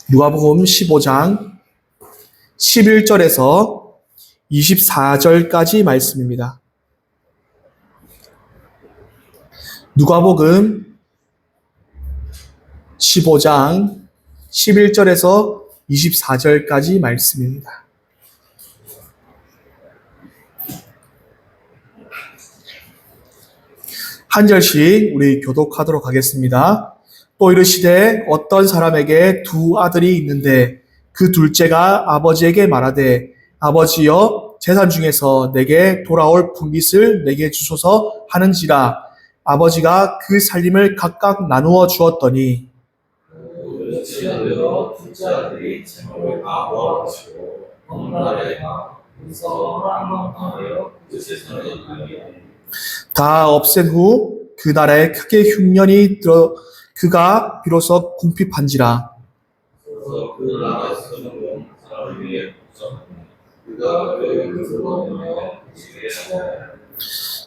누가복음 15장 11절에서 24절까지 말씀입니다. 누가복음 15장 11절에서 24절까지 말씀입니다. 한 절씩 우리 교독하도록 하겠습니다. 또 이르시되 어떤 사람에게 두 아들이 있는데 그 둘째가 아버지에게 말하되 아버지여 재산 중에서 내게 돌아올 분깃을 내게 주소서 하는지라. 아버지가 그 살림을 각각 나누어 주었더니 둘째 아들이 재물을 다 모아가지고 어느 날에가 문서 한방하여 그 재산을 나누게 다 없앤 후 그 날에 크게 흉년이 들어 그가 비로소 궁핍한지라. 그래서 그 나라에서 죽은 사람을 위해 걱정하니 그가 그 들어오며 집에 찾아야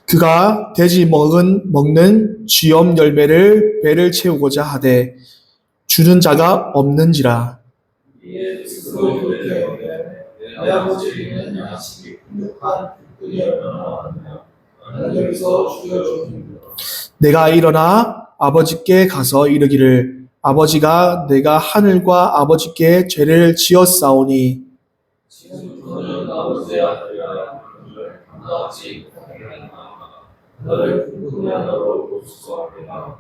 그가 돼지 먹는 쥐엄 열매를 배를 채우고자 하되 주는 자가 없는지라. 이에 스스로 돌이켜오되 내 아버지에게는 양식이 풍족한 그들이 얼마나 많으며 나는 여기서 죽여주는 내가 일어나 아버지께 가서 이르기를 아버지가 내가 하늘과 아버지께 죄를 지었사오니 지금부터는 아버지의 아들이라 그를 감당하지 못하겠나이다. 너를 궁금해 너로 보수하리라.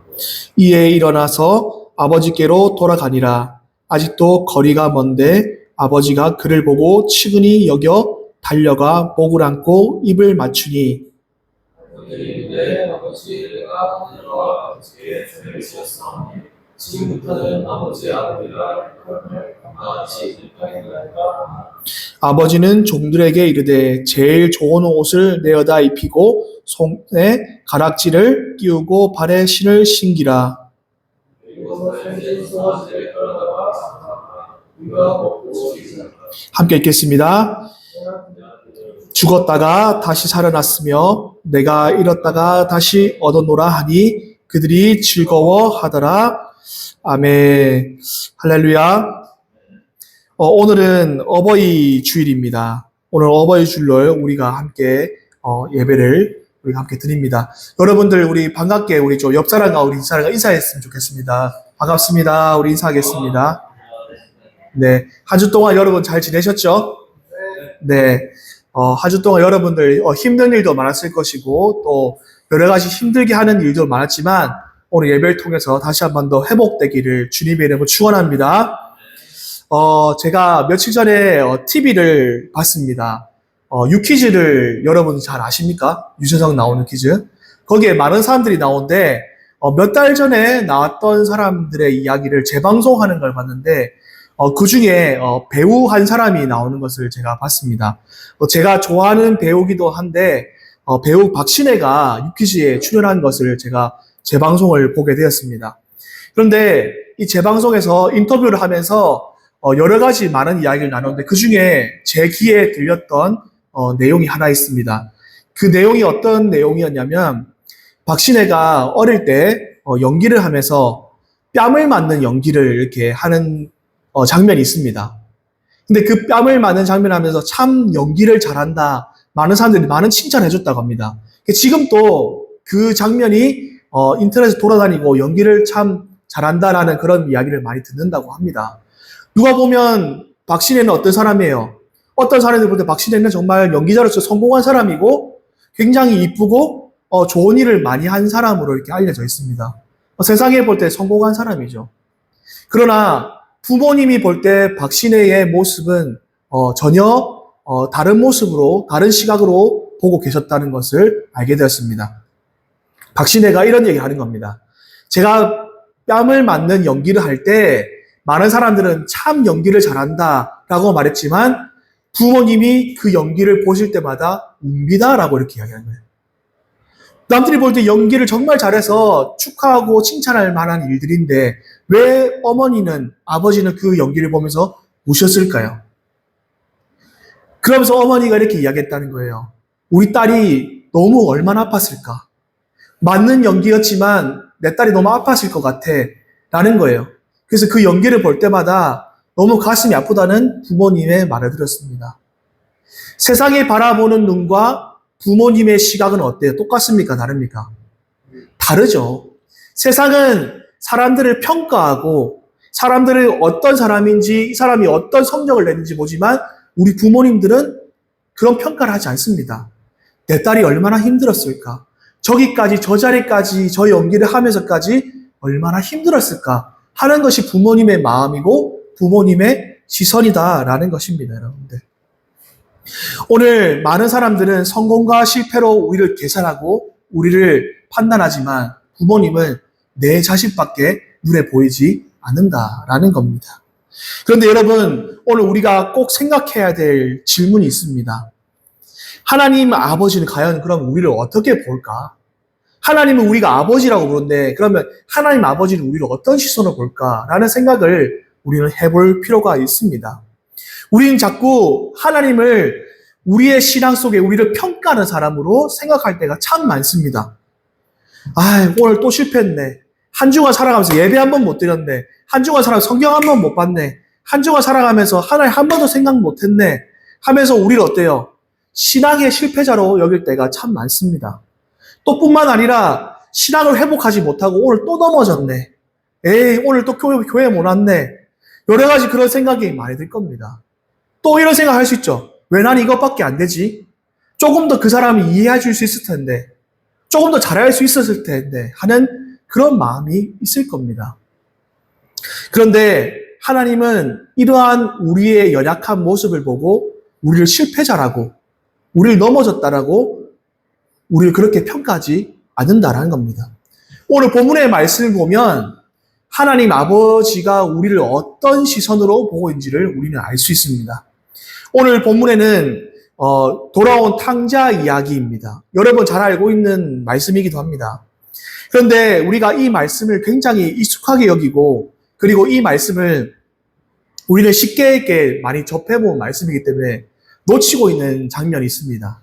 이에 일어나서 아버지께로 돌아가니라. 아직도 거리가 먼데 아버지가 그를 보고 측은히 여겨 달려가 목을 안고 입을 맞추니 내 아버지가 하늘과 아버지의 죄를 지었사오니 지금부터는 아버지의 아들이라 그를 감당하지 못하겠나이다. 아버지는 종들에게 이르되 제일 좋은 옷을 내어다 입히고 손에 가락지를 끼우고 발에 신을 신기라. 그리고 현재 소화제를 끌어다가 우리가 먹고 죽이자. 함께 읽겠습니다. 죽었다가 다시 살아났으며 내가 잃었다가 다시 얻었노라 하니 그들이 즐거워하더라. 아멘. 할렐루야. 오늘은 어버이 주일입니다. 오늘 어버이 주일을 우리가 함께 예배를 우리가 함께 드립니다. 여러분들 우리 반갑게 우리 좀 옆 사람과 우리 사람과 인사했으면 좋겠습니다. 반갑습니다. 우리 인사하겠습니다. 네, 한 주 동안 여러분 잘 지내셨죠? 네, 한 주 동안 여러분들 힘든 일도 많았을 것이고 또 여러 가지 힘들게 하는 일도 많았지만 오늘 예배를 통해서 다시 한 번 더 회복되기를 주님의 이름으로 축원합니다. 제가 며칠 전에 TV를 봤습니다. 유퀴즈를 여러분 잘 아십니까? 유재석 나오는 퀴즈. 거기에 많은 사람들이 나오는데 몇 달 전에 나왔던 사람들의 이야기를 재방송하는 걸 봤는데 그 중에 배우 한 사람이 나오는 것을 제가 봤습니다. 제가 좋아하는 배우기도 한데 배우 박신혜가 유퀴즈에 출연한 것을 제가 재방송을 보게 되었습니다. 그런데 이 재방송에서 인터뷰를 하면서 여러 가지 많은 이야기를 나눴는데 그 중에 제 귀에 들렸던 내용이 하나 있습니다. 그 내용이 어떤 내용이었냐면 박신혜가 어릴 때 연기를 하면서 뺨을 맞는 연기를 이렇게 하는 장면이 있습니다. 근데 그 뺨을 맞는 장면을 하면서 참 연기를 잘한다. 많은 사람들이 많은 칭찬을 해줬다고 합니다. 지금도 그 장면이 인터넷에 돌아다니고 연기를 참 잘한다라는 그런 이야기를 많이 듣는다고 합니다. 누가 보면 박신혜는 어떤 사람이에요? 어떤 사람들 볼 때 박신혜는 정말 연기자로서 성공한 사람이고 굉장히 이쁘고 좋은 일을 많이 한 사람으로 이렇게 알려져 있습니다. 세상에 볼 때 성공한 사람이죠. 그러나 부모님이 볼 때 박신혜의 모습은 전혀 다른 모습으로 다른 시각으로 보고 계셨다는 것을 알게 되었습니다. 박신혜가 이런 얘기를 하는 겁니다. 제가 뺨을 맞는 연기를 할 때 많은 사람들은 참 연기를 잘한다라고 말했지만 부모님이 그 연기를 보실 때마다 웁니다라고 이렇게 이야기하는 거예요. 남들이 볼 때 연기를 정말 잘해서 축하하고 칭찬할 만한 일들인데 왜 어머니는 아버지는 그 연기를 보면서 우셨을까요? 그러면서 어머니가 이렇게 이야기했다는 거예요. 우리 딸이 너무 얼마나 아팠을까? 맞는 연기였지만 내 딸이 너무 아팠을 것 같아 라는 거예요. 그래서 그 연기를 볼 때마다 너무 가슴이 아프다는 부모님의 말을 들었습니다. 세상이 바라보는 눈과 부모님의 시각은 어때요? 똑같습니까? 다릅니까? 다르죠. 세상은 사람들을 평가하고 사람들을 어떤 사람인지 이 사람이 어떤 성적을 냈는지 보지만 우리 부모님들은 그런 평가를 하지 않습니다. 내 딸이 얼마나 힘들었을까? 저기까지 저 자리까지 저 연기를 하면서까지 얼마나 힘들었을까 하는 것이 부모님의 마음이고 부모님의 시선이다라는 것입니다, 여러분들. 오늘 많은 사람들은 성공과 실패로 우리를 계산하고 우리를 판단하지만 부모님은 내 자식밖에 눈에 보이지 않는다라는 겁니다. 그런데 여러분, 오늘 우리가 꼭 생각해야 될 질문이 있습니다. 하나님 아버지는 과연 그럼 우리를 어떻게 볼까? 하나님은 우리가 아버지라고 부르는데 그러면 하나님 아버지는 우리를 어떤 시선으로 볼까라는 생각을 우리는 해볼 필요가 있습니다. 우리는 자꾸 하나님을 우리의 신앙 속에 우리를 평가하는 사람으로 생각할 때가 참 많습니다. 오늘 또 실패했네. 한 주간 살아가면서 예배 한 번 못 드렸네. 한 주간 살아가면서 성경 한 번 못 봤네. 한 주간 살아가면서 하나님 한 번도 생각 못 했네. 하면서 우리를 어때요? 신앙의 실패자로 여길 때가 참 많습니다. 또 뿐만 아니라 신앙을 회복하지 못하고 오늘 또 넘어졌네. 오늘 또 교회 못 왔네. 여러 가지 그런 생각이 많이 들 겁니다. 또 이런 생각 할 수 있죠. 왜 난 이것밖에 안 되지? 조금 더 그 사람이 이해해 줄 수 있을 텐데. 조금 더 잘할 수 있었을 텐데. 하는 그런 마음이 있을 겁니다. 그런데 하나님은 이러한 우리의 연약한 모습을 보고 우리를 실패자라고, 우리를 넘어졌다라고 우리를 그렇게 평가하지 않는다라는 겁니다. 오늘 본문의 말씀을 보면 하나님 아버지가 우리를 어떤 시선으로 보고 있는지를 우리는 알 수 있습니다. 오늘 본문에는 돌아온 탕자 이야기입니다. 여러분 잘 알고 있는 말씀이기도 합니다. 그런데 우리가 이 말씀을 굉장히 익숙하게 여기고 그리고 이 말씀을 우리는 쉽게 많이 접해본 말씀이기 때문에 놓치고 있는 장면이 있습니다.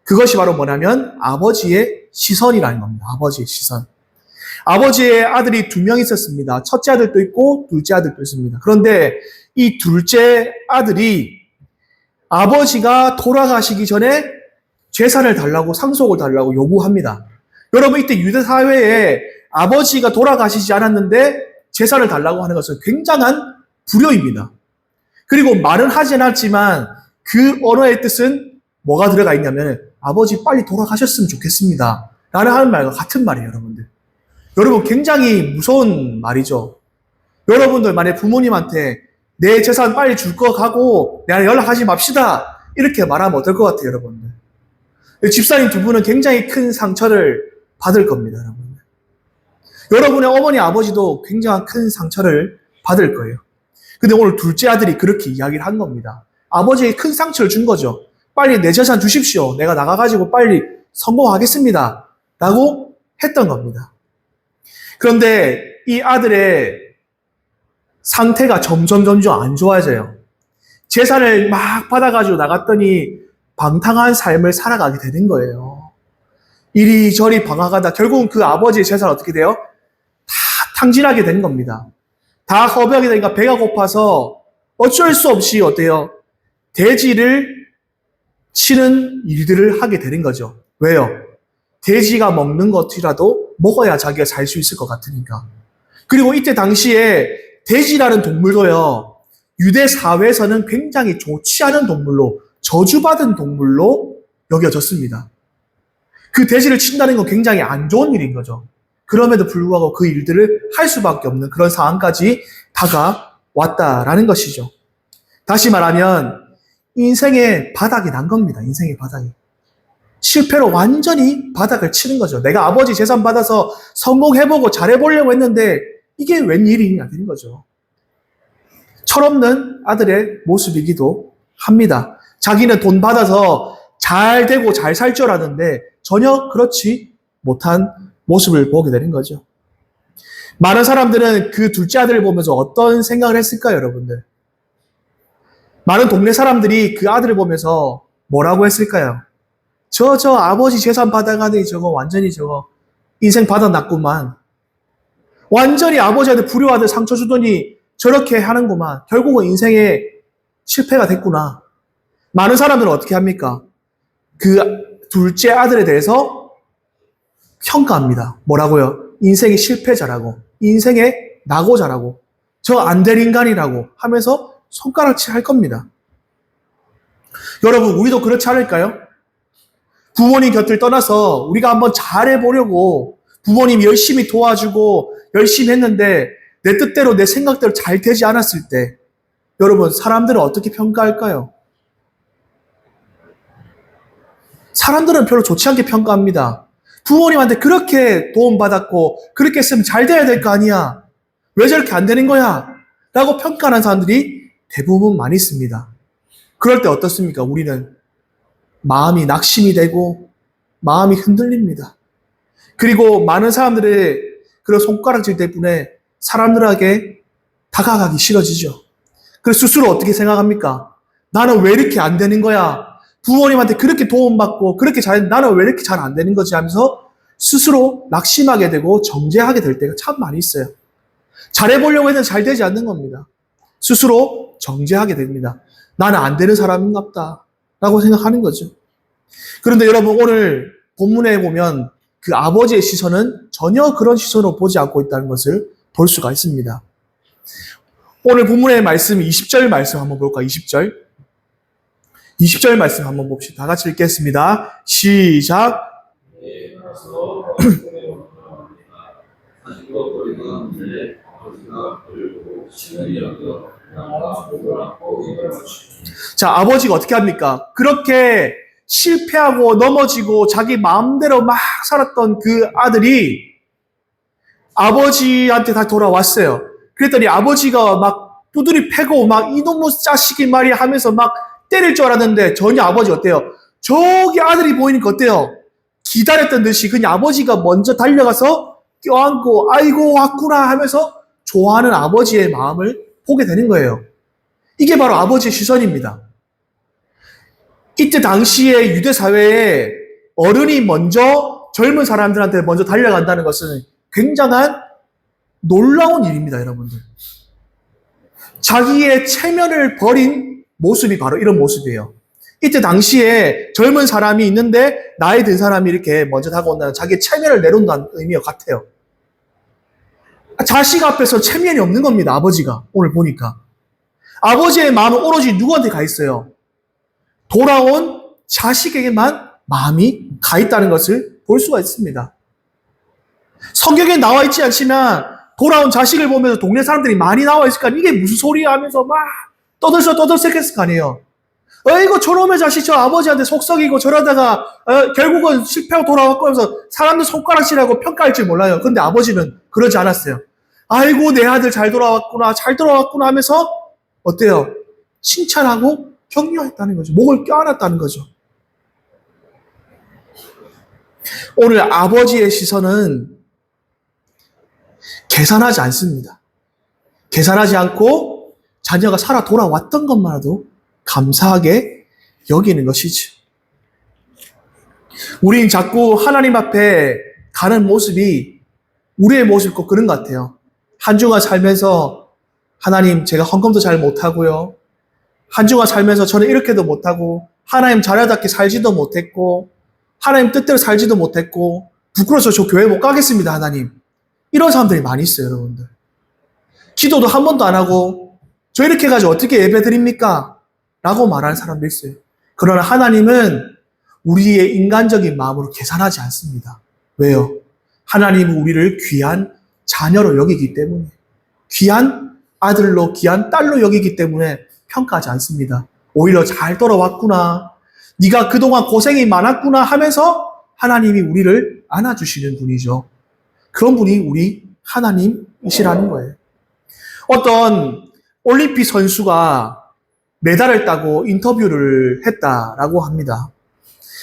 그것이 바로 뭐냐면 아버지의 시선이라는 겁니다. 아버지의 시선. 아버지의 아들이 2명 있었습니다. 첫째 아들도 있고 둘째 아들도 있습니다. 그런데 이 둘째 아들이 아버지가 돌아가시기 전에 재산을 달라고 상속을 달라고 요구합니다. 여러분 이때 유대 사회에 아버지가 돌아가시지 않았는데 재산을 달라고 하는 것은 굉장한 불효입니다. 그리고 말은 하지 않았지만 그 언어의 뜻은 뭐가 들어가 있냐면 아버지 빨리 돌아가셨으면 좋겠습니다. 라는 하는 말과 같은 말이에요, 여러분들. 여러분 굉장히 무서운 말이죠. 여러분들 만약 부모님한테 내 재산 빨리 줄 거 가고 내가 연락하지 맙시다. 이렇게 말하면 어떨 것 같아요, 여러분들. 집사님 두 분은 굉장히 큰 상처를 받을 겁니다, 여러분들. 여러분의 어머니 아버지도 굉장히 큰 상처를 받을 거예요. 근데 오늘 둘째 아들이 그렇게 이야기를 한 겁니다. 아버지에게 큰 상처를 준 거죠. 빨리 내 재산 주십시오. 내가 나가가지고 빨리 성공하겠습니다. 라고 했던 겁니다. 그런데 이 아들의 상태가 점점 안 좋아져요. 재산을 막 받아가지고 나갔더니 방탕한 삶을 살아가게 되는 거예요. 이리저리 방황하다 결국은 그 아버지의 재산은 어떻게 돼요? 다 탕진하게 된 겁니다. 다 허비하게 되니까 배가 고파서 어쩔 수 없이 어때요? 돼지를 치는 일들을 하게 되는 거죠. 왜요? 돼지가 먹는 것이라도 먹어야 자기가 살 수 있을 것 같으니까. 그리고 이때 당시에 돼지라는 동물도요, 유대 사회에서는 굉장히 좋지 않은 동물로, 저주받은 동물로 여겨졌습니다. 그 돼지를 친다는 건 굉장히 안 좋은 일인 거죠. 그럼에도 불구하고 그 일들을 할 수밖에 없는 그런 상황까지 다가왔다라는 것이죠. 다시 말하면 인생의 바닥이 난 겁니다. 인생의 바닥이. 실패로 완전히 바닥을 치는 거죠. 내가 아버지 재산 받아서 성공해보고 잘해보려고 했는데 이게 웬일이냐 되는 거죠. 철없는 아들의 모습이기도 합니다. 자기는 돈 받아서 잘 되고 잘 살 줄 알았는데 전혀 그렇지 못한 모습을 보게 되는 거죠. 많은 사람들은 그 둘째 아들을 보면서 어떤 생각을 했을까요, 여러분들? 많은 동네 사람들이 그 아들을 보면서 뭐라고 했을까요? 저 아버지 재산 받아가니 저거 완전히 저거 인생 바닥났구만. 완전히 아버지한테 불효아들 상처 주더니 저렇게 하는구만. 결국은 인생에 실패가 됐구나. 많은 사람들은 어떻게 합니까? 그 둘째 아들에 대해서 평가합니다. 뭐라고요? 인생의 실패자라고, 인생의 낙오자라고, 저 안 될 인간이라고 하면서 손가락질 할 겁니다. 여러분, 우리도 그렇지 않을까요? 부모님 곁을 떠나서 우리가 한번 잘해보려고 부모님 열심히 도와주고 열심히 했는데 내 뜻대로 내 생각대로 잘 되지 않았을 때 여러분, 사람들은 어떻게 평가할까요? 사람들은 별로 좋지 않게 평가합니다. 부모님한테 그렇게 도움받았고 그렇게 했으면 잘 돼야 될 거 아니야. 왜 저렇게 안 되는 거야? 라고 평가하는 사람들이 대부분 많이 있습니다. 그럴 때 어떻습니까? 우리는 마음이 낙심이 되고 마음이 흔들립니다. 그리고 많은 사람들의 그런 손가락질 때문에 사람들에게 다가가기 싫어지죠. 그래서 스스로 어떻게 생각합니까? 나는 왜 이렇게 안 되는 거야? 부모님한테 그렇게 도움받고 그렇게 나는 왜 이렇게 잘 안 되는 거지? 하면서 스스로 낙심하게 되고 정죄하게 될 때가 참 많이 있어요. 잘해보려고 했는데 잘 되지 않는 겁니다. 스스로 정죄하게 됩니다. 나는 안 되는 사람인가 보다 라고 생각하는 거죠. 그런데 여러분, 오늘 본문에 보면 그 아버지의 시선은 전혀 그런 시선으로 보지 않고 있다는 것을 볼 수가 있습니다. 오늘 본문의 말씀 20절 말씀 한번 볼까요? 20절 말씀 한번 봅시다. 다 같이 읽겠습니다. 시작. 자, 아버지가 어떻게 합니까? 그렇게 실패하고 넘어지고 자기 마음대로 막 살았던 그 아들이 아버지한테 다 돌아왔어요. 그랬더니 아버지가 막 두드리 패고 막 이놈의 자식이 말이야 하면서 막 때릴 줄 알았는데 전혀 아버지 어때요? 저기 아들이 보이니까 어때요? 기다렸던 듯이 그냥 아버지가 먼저 달려가서 껴안고 아이고 왔구나 하면서 좋아하는 아버지의 마음을 보게 되는 거예요. 이게 바로 아버지의 시선입니다. 이때 당시에 유대 사회에 어른이 먼저 젊은 사람들한테 먼저 달려간다는 것은 굉장한 놀라운 일입니다, 여러분들. 자기의 체면을 버린 모습이 바로 이런 모습이에요. 이때 당시에 젊은 사람이 있는데 나이 든 사람이 이렇게 먼저 다가온다는 자기의 체면을 내놓는다는 의미와 같아요. 자식 앞에서 체면이 없는 겁니다, 아버지가. 오늘 보니까. 아버지의 마음은 오로지 누구한테 가 있어요? 돌아온 자식에게만 마음이 가 있다는 것을 볼 수가 있습니다. 성경에 나와 있지 않지만 돌아온 자식을 보면서 동네 사람들이 많이 나와 있을까? 이게 무슨 소리야 하면서 막 떠들썩했을 거 아니에요. 어이구 저놈의 자식 저 아버지한테 속썩이고 저러다가 결국은 실패하고 돌아왔고 하면서 사람들 손가락질하고 평가할 줄 몰라요. 그런데 아버지는 그러지 않았어요. 아이고 내 아들 잘 돌아왔구나 하면서 어때요? 칭찬하고 격려했다는 거죠. 목을 껴안았다는 거죠. 오늘 아버지의 시선은 계산하지 않습니다. 계산하지 않고 자녀가 살아 돌아왔던 것만으로도 감사하게 여기는 것이죠. 우린 자꾸 하나님 앞에 가는 모습이 우리의 모습이 꼭 그런 것 같아요. 한 주간 살면서 하나님 제가 헌금도 잘 못하고요. 한 주간 살면서 저는 이렇게도 못하고 하나님 자녀답게 살지도 못했고 하나님 뜻대로 살지도 못했고 부끄러워서 저 교회 못 가겠습니다, 하나님. 이런 사람들이 많이 있어요, 여러분들. 기도도 한 번도 안 하고 저 이렇게 해가지고 어떻게 예배 드립니까? 라고 말하는 사람도 있어요. 그러나 하나님은 우리의 인간적인 마음으로 계산하지 않습니다. 왜요? 하나님은 우리를 귀한 자녀로 여기기 때문에, 귀한 아들로, 귀한 딸로 여기기 때문에 평가하지 않습니다. 오히려 잘 돌아왔구나, 네가 그동안 고생이 많았구나 하면서 하나님이 우리를 안아주시는 분이죠. 그런 분이 우리 하나님이시라는 거예요. 어떤 올림픽 선수가 메달을 따고 인터뷰를 했다라고 합니다.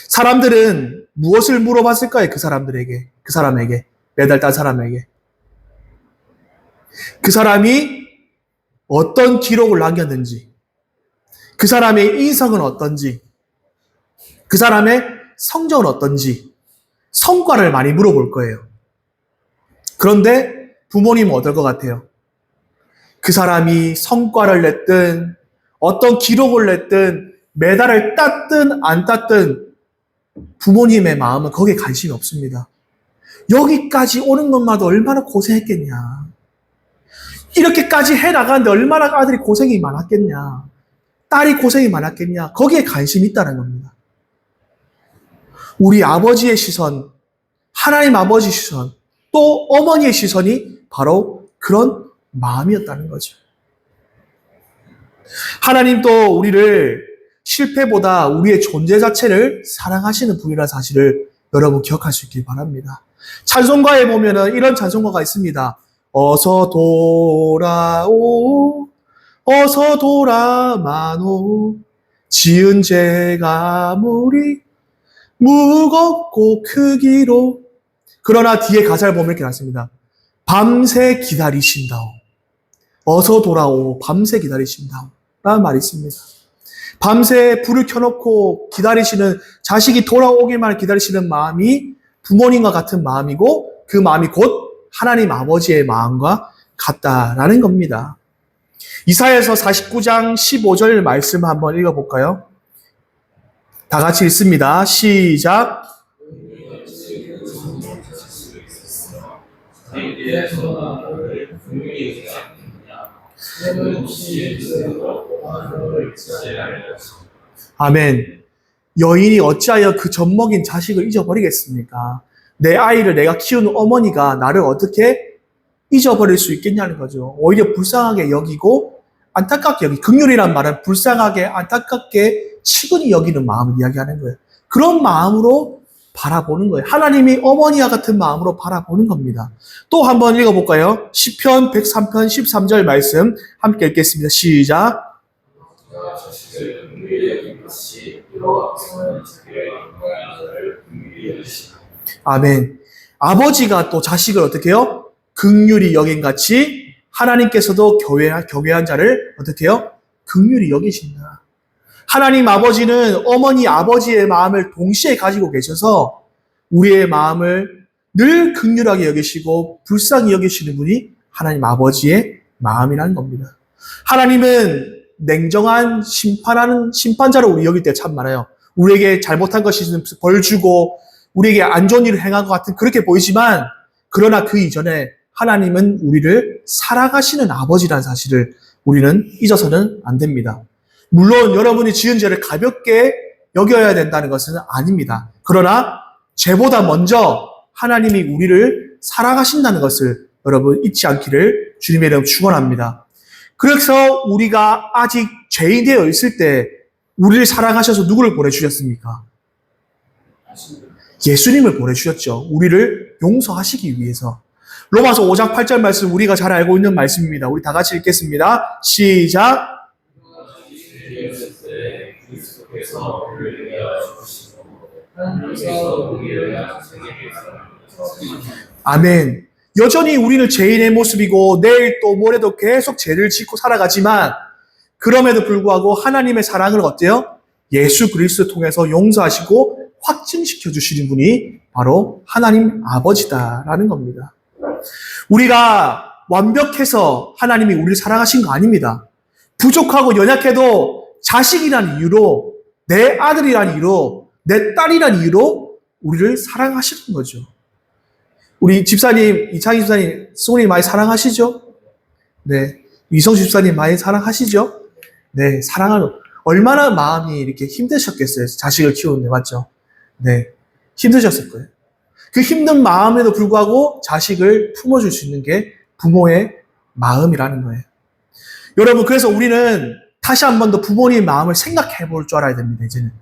사람들은 무엇을 물어봤을까요? 그 사람에게, 메달 딴 사람에게. 그 사람이 어떤 기록을 남겼는지, 그 사람의 인성은 어떤지, 그 사람의 성적은 어떤지, 성과를 많이 물어볼 거예요. 그런데 부모님은 어떨 것 같아요? 그 사람이 성과를 냈든 어떤 기록을 냈든 메달을 땄든 안 땄든 부모님의 마음은 거기에 관심이 없습니다. 여기까지 오는 것마다 얼마나 고생했겠냐. 이렇게까지 해나가는데 얼마나 아들이 고생이 많았겠냐. 딸이 고생이 많았겠냐. 거기에 관심이 있다는 겁니다. 우리 아버지의 시선, 하나님 아버지 시선, 또 어머니의 시선이 바로 그런 마음이었다는 거죠. 하나님도 우리를 실패보다 우리의 존재 자체를 사랑하시는 분이라는 사실을 여러분 기억할 수 있길 바랍니다. 찬송가에 보면은 이런 찬송가가 있습니다. 어서 돌아오, 어서 돌아마노, 지은 죄가 아무리 무겁고 크기로. 그러나 뒤에 가사를 보면 이렇게 나왔습니다. 밤새 기다리신다오. 어서 돌아오, 밤새 기다리신다오. 라는 말이 있습니다. 밤새 불을 켜놓고 기다리시는, 자식이 돌아오기만 기다리시는 마음이 부모님과 같은 마음이고, 그 마음이 곧 하나님 아버지의 마음과 같다라는 겁니다. 이사야서 49장 15절 말씀 한번 읽어볼까요? 다 같이 읽습니다. 시작. 아멘. 여인이 어찌하여 그 젖먹인 자식을 잊어버리겠습니까? 내 아이를 내가 키우는 어머니가 나를 어떻게 잊어버릴 수 있겠냐는 거죠. 오히려 불쌍하게 여기고 안타깝게 여기, 긍휼이란 말은 불쌍하게 안타깝게 치근히 여기는 마음을 이야기하는 거예요. 그런 마음으로 바라보는 거예요. 하나님이 어머니와 같은 마음으로 바라보는 겁니다. 또 한번 읽어볼까요? 시편 103편 13절 말씀 함께 읽겠습니다. 시작. 아멘. 아버지가 또 자식을 어떻게 해요? 긍휼히 여긴 같이 하나님께서도 교회한 자를 어떻게 해요? 긍휼히 여기신다. 하나님 아버지는 어머니 아버지의 마음을 동시에 가지고 계셔서 우리의 마음을 늘 긍휼하게 여기시고 불쌍히 여기시는 분이 하나님 아버지의 마음이라는 겁니다. 하나님은 냉정한 심판자로 우리 여길 때 참 많아요. 우리에게 잘못한 것이 벌 주고 우리에게 안 좋은 일을 행한 것 같은 그렇게 보이지만, 그러나 그 이전에 하나님은 우리를 사랑하시는 아버지라는 사실을 우리는 잊어서는 안 됩니다. 물론 여러분이 지은 죄를 가볍게 여겨야 된다는 것은 아닙니다. 그러나 죄보다 먼저 하나님이 우리를 사랑하신다는 것을 여러분 잊지 않기를 주님의 이름으로 축원합니다. 그래서 우리가 아직 죄인 되어 있을 때 우리를 사랑하셔서 누구를 보내주셨습니까? 예수님을 보내주셨죠. 우리를 용서하시기 위해서. 로마서 5장 8절 말씀 우리가 잘 알고 있는 말씀입니다. 우리 다 같이 읽겠습니다. 시작. 아멘. 여전히 우리는 죄인의 모습이고 내일 또 모레도 계속 죄를 짓고 살아가지만, 그럼에도 불구하고 하나님의 사랑을 어때요? 예수 그리스도 통해서 용서하시고 확증시켜 주시는 분이 바로 하나님 아버지다라는 겁니다. 우리가 완벽해서 하나님이 우리를 사랑하신 거 아닙니다. 부족하고 연약해도 자식이라는 이유로, 내 아들이라는 이유로, 내 딸이라는 이유로 우리를 사랑하시는 거죠. 우리 집사님, 이창희 집사님, 승훈이 많이 사랑하시죠? 네. 이성주 집사님 많이 사랑하시죠? 네. 사랑하는, 얼마나 마음이 이렇게 힘드셨겠어요. 자식을 키우는데, 맞죠? 네. 힘드셨을 거예요. 그 힘든 마음에도 불구하고 자식을 품어줄 수 있는 게 부모의 마음이라는 거예요. 여러분, 그래서 우리는 다시 한 번 더 부모님의 마음을 생각해 볼 줄 알아야 됩니다, 이제는.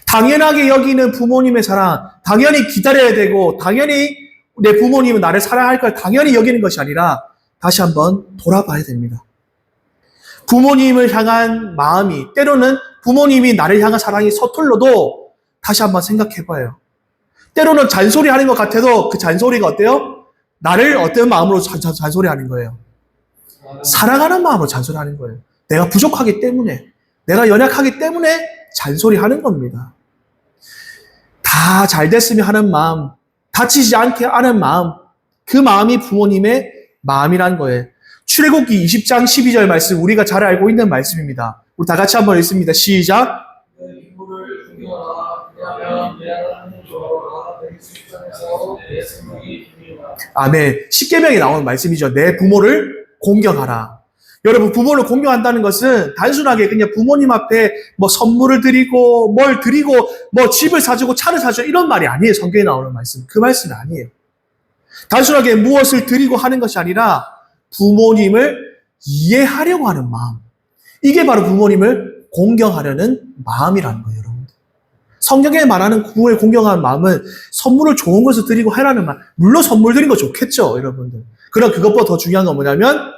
당연하게 여기는 부모님의 사랑, 당연히 기다려야 되고, 당연히 내 부모님은 나를 사랑할 걸 당연히 여기는 것이 아니라, 다시 한번 돌아봐야 됩니다. 부모님을 향한 마음이, 때로는 부모님이 나를 향한 사랑이 서툴러도 다시 한번 생각해 봐요. 때로는 잔소리 하는 것 같아도 그 잔소리가 어때요? 나를 어떤 마음으로 잔소리 하는 거예요? 사랑하는 마음으로 잔소리 하는 거예요. 내가 부족하기 때문에, 내가 연약하기 때문에 잔소리 하는 겁니다. 다 잘 됐으면 하는 마음, 다치지 않게 하는 마음, 그 마음이 부모님의 마음이라는 거예요. 출애굽기 20장 12절 말씀 우리가 잘 알고 있는 말씀입니다. 우리 다 같이 한번 읽습니다. 시작. 내 이불을 구경하라. 왜냐하면 내 하나님 여호와가 내 입장에서 내 생명이 듭니다. 아멘. 십계명에 나오는 말씀이죠. 내 부모를 공경하라. 여러분, 부모를 공경한다는 것은 단순하게 그냥 부모님 앞에 뭐 선물을 드리고 뭘 드리고 뭐 집을 사주고 차를 사주고 이런 말이 아니에요. 성경에 나오는 말씀. 그 말씀이 아니에요. 단순하게 무엇을 드리고 하는 것이 아니라 부모님을 이해하려고 하는 마음. 이게 바로 부모님을 공경하려는 마음이라는 거예요, 여러분. 성경에 말하는 부모를 공경하는 마음은 선물을 좋은 것을 드리고 해라는 말. 물론 선물 드린 거 좋겠죠, 여러분들. 그러나 그것보다 더 중요한 건 뭐냐면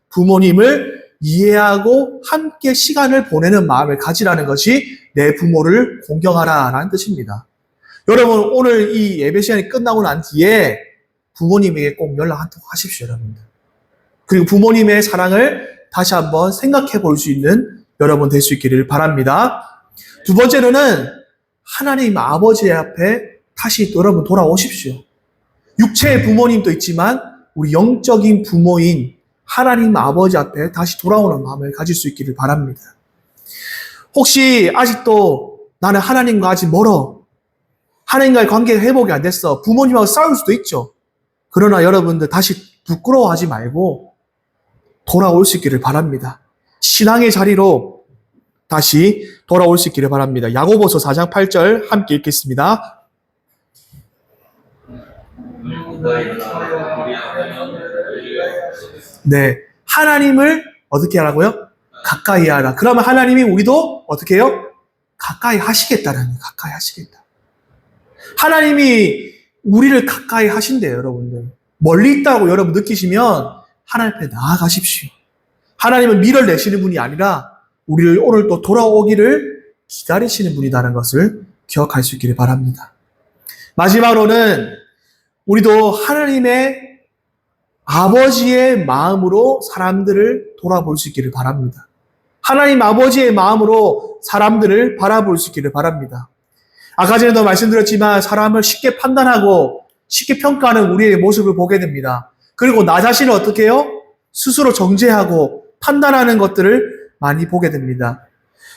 부모님을 이해하고 함께 시간을 보내는 마음을 가지라는 것이 내 부모를 공경하라라는 뜻입니다. 여러분, 오늘 이 예배 시간이 끝나고 난 뒤에 부모님에게 꼭 연락 한 통 하십시오, 여러분들. 그리고 부모님의 사랑을 다시 한번 생각해 볼 수 있는 여러분 될 수 있기를 바랍니다. 두 번째로는 하나님 아버지 앞에 다시 여러분 돌아오십시오. 육체의 부모님도 있지만 우리 영적인 부모인 하나님 아버지 앞에 다시 돌아오는 마음을 가질 수 있기를 바랍니다. 혹시 아직도 나는 하나님과 아직 멀어. 하나님과의 관계 회복이 안 됐어. 부모님하고 싸울 수도 있죠. 그러나 여러분들 다시 부끄러워하지 말고 돌아올 수 있기를 바랍니다. 신앙의 자리로 다시 돌아올 수 있기를 바랍니다. 야고보서 4장 8절 함께 읽겠습니다. 네, 하나님을 어떻게 하라고요? 가까이 하라. 그러면 하나님이 우리도 어떻게 해요? 가까이 하시겠다라는 거예요. 가까이 하시겠다. 하나님이 우리를 가까이 하신대요, 여러분들. 멀리 있다고 여러분 느끼시면 하나님 앞에 나아가십시오. 하나님은 미련 내시는 분이 아니라 우리를 오늘 또 돌아오기를 기다리시는 분이라는 것을 기억할 수 있기를 바랍니다. 마지막으로는 우리도 하나님의 아버지의 마음으로 사람들을 돌아볼 수 있기를 바랍니다. 하나님 아버지의 마음으로 사람들을 바라볼 수 있기를 바랍니다. 아까 전에도 말씀드렸지만 사람을 쉽게 판단하고 쉽게 평가하는 우리의 모습을 보게 됩니다. 그리고 나 자신을 어떻게 해요? 스스로 정죄하고 판단하는 것들을 많이 보게 됩니다.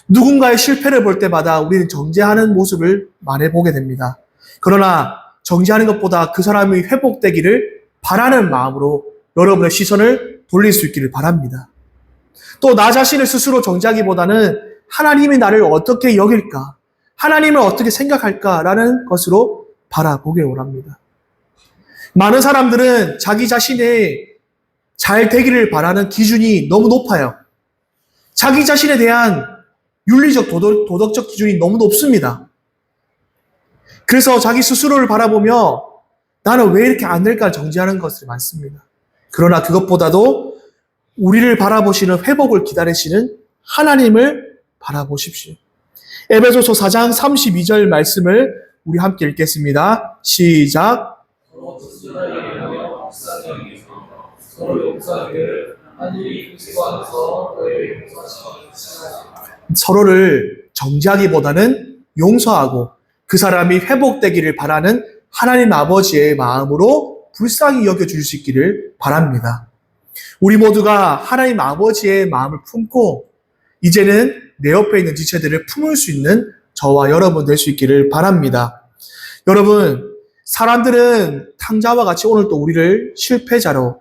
누군가의 실패를 볼 때마다 우리는 정죄하는 모습을 많이 보게 됩니다. 그러나 정죄하는 것보다 그 사람이 회복되기를 바라는 마음으로 여러분의 시선을 돌릴 수 있기를 바랍니다. 또 나 자신을 스스로 정죄하기보다는 하나님이 나를 어떻게 여길까? 하나님을 어떻게 생각할까라는 것으로 바라보길 원합니다. 많은 사람들은 자기 자신의 잘 되기를 바라는 기준이 너무 높아요. 자기 자신에 대한 윤리적, 도덕적 기준이 너무 높습니다. 그래서 자기 스스로를 바라보며 나는 왜 이렇게 안 될까 정죄하는 것이 많습니다. 그러나 그것보다도 우리를 바라보시는 회복을 기다리시는 하나님을 바라보십시오. 에베소서 4장 32절 말씀을 우리 함께 읽겠습니다. 시작. 서로를 정죄하기보다는 용서하고 그 사람이 회복되기를 바라는 하나님 아버지의 마음으로 불쌍히 여겨줄 수 있기를 바랍니다. 우리 모두가 하나님 아버지의 마음을 품고 이제는 내 옆에 있는 지체들을 품을 수 있는 저와 여러분 될 수 있기를 바랍니다. 여러분, 사람들은 탕자와 같이 오늘 또 우리를 실패자로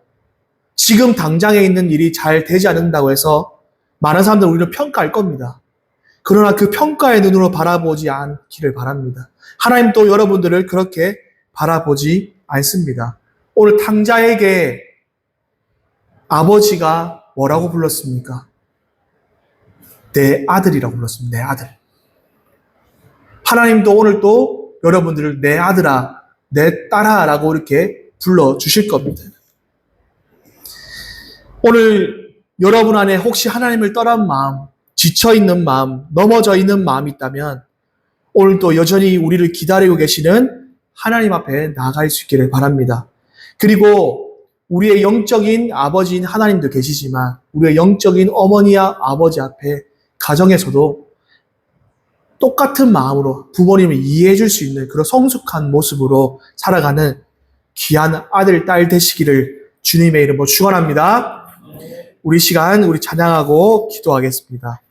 지금 당장에 있는 일이 잘 되지 않는다고 해서 많은 사람들은 우리를 평가할 겁니다. 그러나 그 평가의 눈으로 바라보지 않기를 바랍니다. 하나님도 여러분들을 그렇게 바라보지 않습니다. 오늘 탕자에게 아버지가 뭐라고 불렀습니까? 내 아들이라고 불렀습니다. 내 아들. 하나님도 오늘 또 여러분들을 내 아들아, 내 딸아 라고 이렇게 불러주실 겁니다. 오늘 여러분 안에 혹시 하나님을 떠난 마음, 지쳐있는 마음, 넘어져 있는 마음이 있다면 오늘 또 여전히 우리를 기다리고 계시는 하나님 앞에 나아갈 수 있기를 바랍니다. 그리고 우리의 영적인 아버지인 하나님도 계시지만 우리의 영적인 어머니와 아버지 앞에 가정에서도 똑같은 마음으로 부모님을 이해해 줄 수 있는 그런 성숙한 모습으로 살아가는 귀한 아들, 딸 되시기를 주님의 이름으로 축원합니다. 우리 시간 우리 찬양하고 기도하겠습니다.